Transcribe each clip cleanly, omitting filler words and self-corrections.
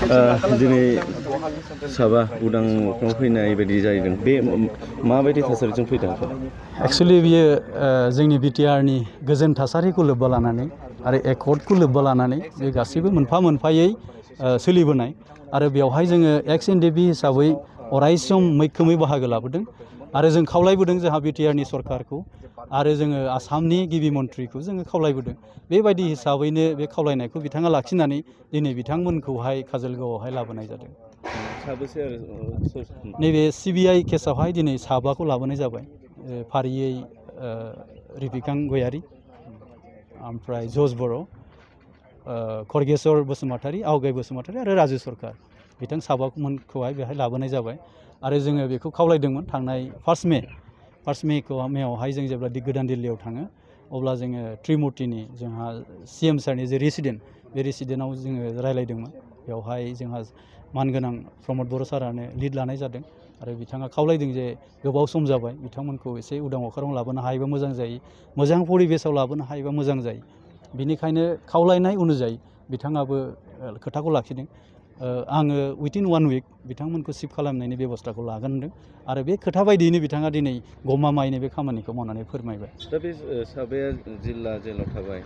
दिनै साबा उदां अख्राङाव फैनाय बायदि जाहैदों बे माबायदि थासारिजों फैदों? एक्सुअलि बियो जोंनि बिटिआरनि गोजोन थासारिखौ लोब्बा लानानै आरो एकर्डखौ लोब्बा लानानै बे गासैबो मोनफा मोनफायै सोलिबोनाय आरो बेवहाय जोङो एक्स एनडिपि हिसाबै अरायसम मैखोमै बाहागो लाबोदों आरो जों खावलायबोदों जोंहा बिटिआरनि सरकारखौ आरो जोङो आसामनि गिबि मन्थ्रिखौ जोङो खावलायबोदों। बेबायदि हिसाबैनो बे खावलायनायखौ बिथाङा लाखिनानै दिनै बिथांमोनखौहाय काजलगावआवहाय लाबोनाय जादों। साबेसे आरो नैबे सिबिआइ केसआवहाय दिनै साबाखौ लाबोनाय जाबाय। फारियै रिपिकां गयारि, ओमफ्राय जस बर', खरगेस्वर बसुमतारी, आवगाय बसुमतारी आरो राजु सरकार बिथां साबामोनखौहाय बेहाय लाबोनाय जाबाय आरो जोङो बेखौ खावलायदोंमोन थांनाय फार्स्ट मेआवहाय जों जेब्ला गोदान दिल्लीयाव थाङो अब्ला जोङो त्रिमुर्तिनि जोंहा CM सारनि जे रेसिडेन्ट बे रेसिडेन्टआव जोङो रायलायदोंमोन। बेवहाय जोंहा मानगोनां प्रमद बर' सारानो लिड लानाय जादों आरो बिथाङा खावलायदों जे गोबाव सम जाबाय बिथांमोनखौ एसे उदां अख्राङाव लाबोनो हायोबा मोजां जायो, मोजां परिबेसाव लाबोनो हायोबा मोजां जायो। बिनिखायनो खावलायनाय अनुजायै बिथाङाबो खोथाखौ लाखिदों। आङो उइथिन 1 उइक बिथांमोनखौ शिफ्ट खालामनायनि बेबस्थाखौ लागोन होनदों आरो बे खोथा बायदियैनो बिथाङा दिनै गमामायैनो बे खामानिखौ मावनानै फोरमायबाय। दा बे साबाया जिल्ला जेलाव थाबाय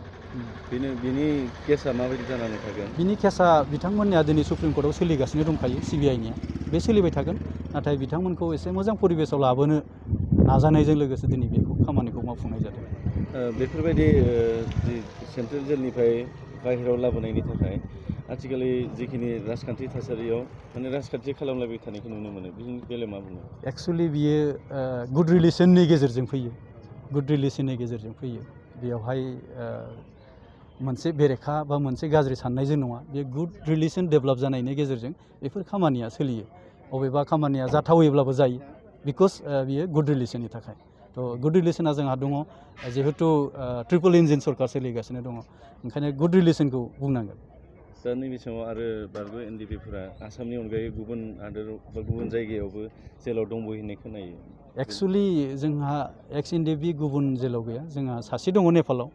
बिनि केसा माबायदि जानानै थागोन? बिनि केसा बिथांमोननिया दिनै सुप्रिम कर्टआव सोलिगासिनो दंखायो सिबिआइनिया बे सोलिबाय थागोन नाथाय बिथांमोनखौ एसे मोजां परिबेसाव लाबोनो नाजानायजों लोगोसे दिनै बेखौ खामानिखौ मावफुंनाय जादों। बेफोरबायदि सेन्ट्रेल जेलनिफ्राय बाहेरायाव लाबोनायनि थाखाय आथिखालनि जिखिनि राजखान्थि थासारियाव माने राजखान्थि खालामलायबाय थानायखौ नुनो मोनो बिनि बेलायाव मा बुङो? एक्सुअलि बियो गुड रिलेसननि गेजेरजों फैयो। गुड रिलेसननि गेजेरजों फैयो। बेवहाय मोनसे बेरेखा बा मोनसे गाज्रि साननायजों नङा, बे गुड रिलेसन डेभेलप जानायनि गेजेरजों बेफोर खामानिया सोलियो। अबेबा खामानिया जाथावैब्लाबो जायो बिकज बियो गुड रिलेसननि थाखाय। थ' गुड रिलेसना जोंहा दङ जिहेथु ट्रिपल इन्जिन सरकार सोलिगासिनो दङ ओंखायनो गुड रिलेसनखौ बुंनांगोन। दा नैबे समाव आरो बारग' एनडिपिफोरा आसामनि अनगायै गुबुन हादोराव बा गुबुन जायगायावबो जेलाव दंबो होननाय खोनायो। एक्सुअलि जोंहा एक्स एनडिपि गुबुन जेलाव गैया, जोंहा सासे दङ नेपालाव,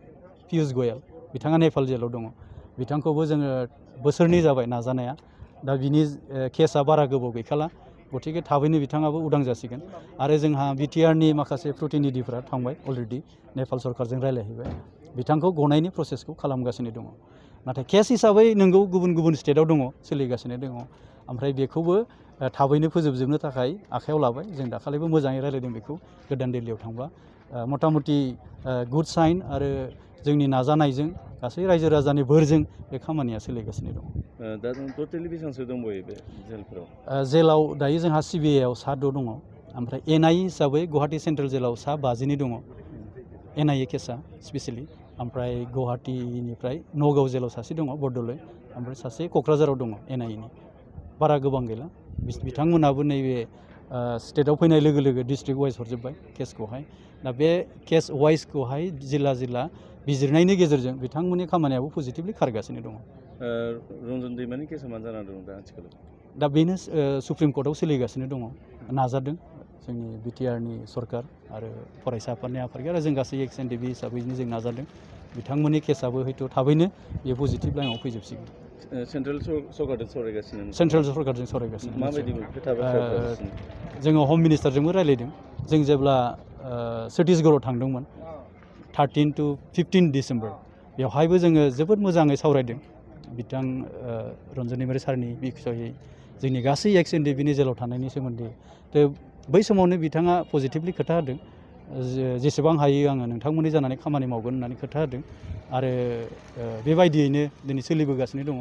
पियुष गयाल, बिथाङा नेपाल जेलाव दङ। बिथांखौबो जोङो बोसोरनै जाबाय नाजानाया, दा बिनि केसा बारा गोबाव गैखाला गतिके थाबैनो बिथाङाबो उदां जासिगोन आरो जोंहा बिटिआरनि माखासे प्रतिनिधिफोरा थांबाय अलरेडि नेपाल सरकारजों रायलायहैबाय, बिथांखौ गनायनि प्रसेसखौ खालामगासिनो दङ। नाथाय केस हिसाबै नोंगौ गुबुन गुबुन स्टेटआव दङ, सोलिगासिनो दङ, ओमफ्राय बेखौबो थाबैनो फोजोबजोबनो थाखाय आखायाव लाबाय। जों दाखालिबो मोजाङै रायलायदों बेखौ गोदान दिल्लीयाव थांबा। मथा मथि गुड साइन आरो जोंनि नाजानायजों गासै रायजो राजानि बोरजों बे खामानिया सोलिगासिनो दङ। दा टटेलि बेसेबांसो दंबायो बे जेलफोराव? जेलाव दायो जोंहा सिबिआइआव सा 6 दङ, ओमफ्राय एनआइ हिसाबै गुवाहाटि सेन्ट्रेल जेलाव सा 50 दङ एनआइए केसा स्पेसियेलि, ओमफ्राय गुवाहाटिनिफ्राय नगाव जेलाव सासे दङ बरदलै, ओमफ्राय सासे क'क्राझाराव दङ एनआइएनि। बारा गोबां गैला, बिथांमोनाबो नैबे स्टेटआव फैनाय लोगो लोगो डिस्ट्रिक्ट वाइज हरजोब्बाय केसखौहाय। दा बे केस वाइजखौहाय जिल्ला जिल्ला बिजिरनायनि गेजेरजों बिथांमोननि खामानियाबो पजिटिभलि खारगासिनो दङ। रन्जन दैमानि केसा मा जानानै दं दा आथिखालाव? दा बेनो सुप्रिम कर्टआव सोलिगासिनो दङ, नाजादों जोंनि बिटिआरनि सरकार आरो फरायसा आफादनि आफादगिरि आरो जों गासै एक्स एनडिपि हिसाबैनो जों नाजादों। बिथांमोननि केसाबो हयथ' थाबैनो बे पजिटिभ लाइनाव फैजोबसिगोन। सेन्ट्रेल सरकारजों सावरायगासिनो? सेन्ट्रेल सरकारजों सावरायगासिनो। माबायदि खोथा बाथ्रा? जोङो हम मिनिस्टारजोंबो रायलायदों। जों जेब्ला छत्तीसगढ़आव थांदोंमोन 13 to 15 डिसेम्बर, बेवहायबो जोङो जोबोद मोजाङै सावरायदों बिथां रन्जन दैमारि सारनि बिखयै जोंनि गासै एक्स एनडिपिनि जेलाव थानायनि सोमोन्दै। थ' बै समावनो बिथाङा पजिटिभलि खोथा होदों, जेसेबां हायो आङो नोंथांमोननि जानानै खामानि मावगोन होननानै खोथा होदों आरो बेबायदियैनो दिनै सोलिबोगासिनो दङ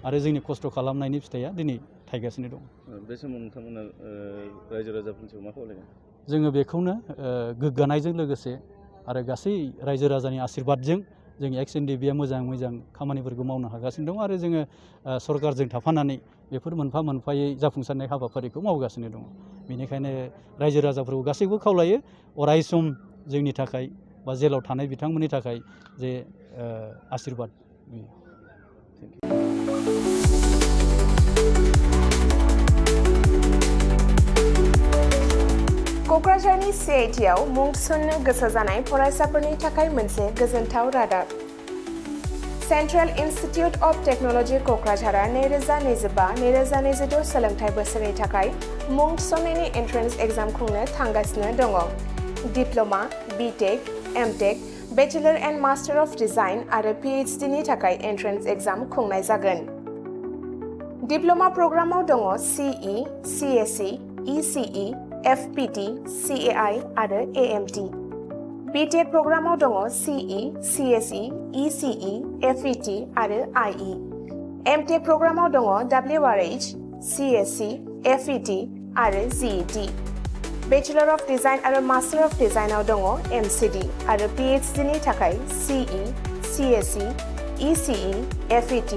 आरो जोंनि खस्थ' खालामनायनि फिथाइया दिनै थायगासिनो दं। बे समाव नोंथांमोना रायजो राजाफोरनि सायाव मा खावलायगोन? जोङो बेखौनो गोग्गानायजों लोगोसे आरो गासै रायजो राजानि आशीर्बादजों जोंनि एक्स एनडिपिआ मोजां मोजां खामानिफोरखौ मावनो हागासिनो दं आरो जोङो सरकारजों थाफानानै बेफोर मोनफा मोनफायै जाफुंसारनाय हाबाफारिखौ मावगासिनो दङ। बेनिखायनो रायजो राजाफोरखौ गासैबो खावलायो अराय सम जोंनि थाखाय बा जेलाव थानाय बिथांमोननि थाखाय जे आशीर्बाद। क'क्राझारनि CITआव मुं थिसननो गोसो जानाय फरायसाफोरनि थाखाय मोनसे गोजोनथाव रादाब। Central Institute of Technology क'क्राझारा 2025-2026 सोलोंथाइ बोसोरनि थाखाय मुं थिसननायनि एन्ट्रेन्स एग्जाम खुंनो थांगासिनो दङ। Diploma, BTech, MTech, Bachelor and Master of Design आरो PhD नि थाखाय एन्ट्रेन्स एग्जाम खुंनाय जागोन। डिप्ल'मा प्रग्रामाव दङ CE, CSE, ECE, FPT, CAI आरो AMT। बीटेक प्रग्रामाव दङ CE, CSE, ECE, FET आरो IE। एमटेक प्रग्रामाव दङ WRH, CSE, FET आरो GET। Bachelor of Design आरो Master of Design आव दङ MCD आरो PhD नि थाखाय CE, CSE, ECE, FET,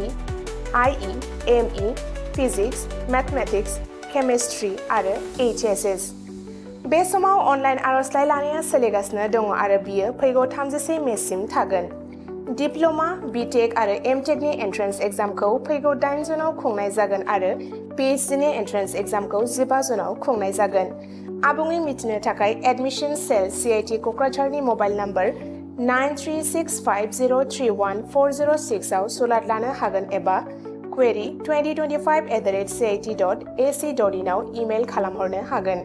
IE, ME, Physics, Mathematics, Chemistry आरो HSS। बे समाव अनलाइन आर'जलाइ लानाया सोलिगासिनो दङ आरो बियो फैगौ 31 मेसिम थागोन। डिप्ल'मा, बीटेक आरो एमटेकनि एन्ट्रेन्स एग्जामखौ फैगौ 8 जुनाव खुंनाय जागोन आरो PhDनि एन्ट्रेन्स एग्जामखौ 15 जुनाव खुंनाय जागोन। आबुङै मिथिनो थाखाय एडमिशन सेल CIT क'क्राझारनि मबाइल नम्बर 9365031406 आव सुलाद लानो हागोन एबा query2025@cit.ac.in आव इमेल खालामहरनो हागोन।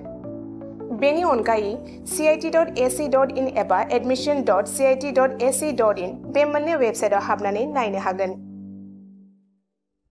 बेनि अनगायै cit.ac.in एबा admission.cit.ac.in बे मोननै वेबसाइटआव हाबनानै नायनो हागोन।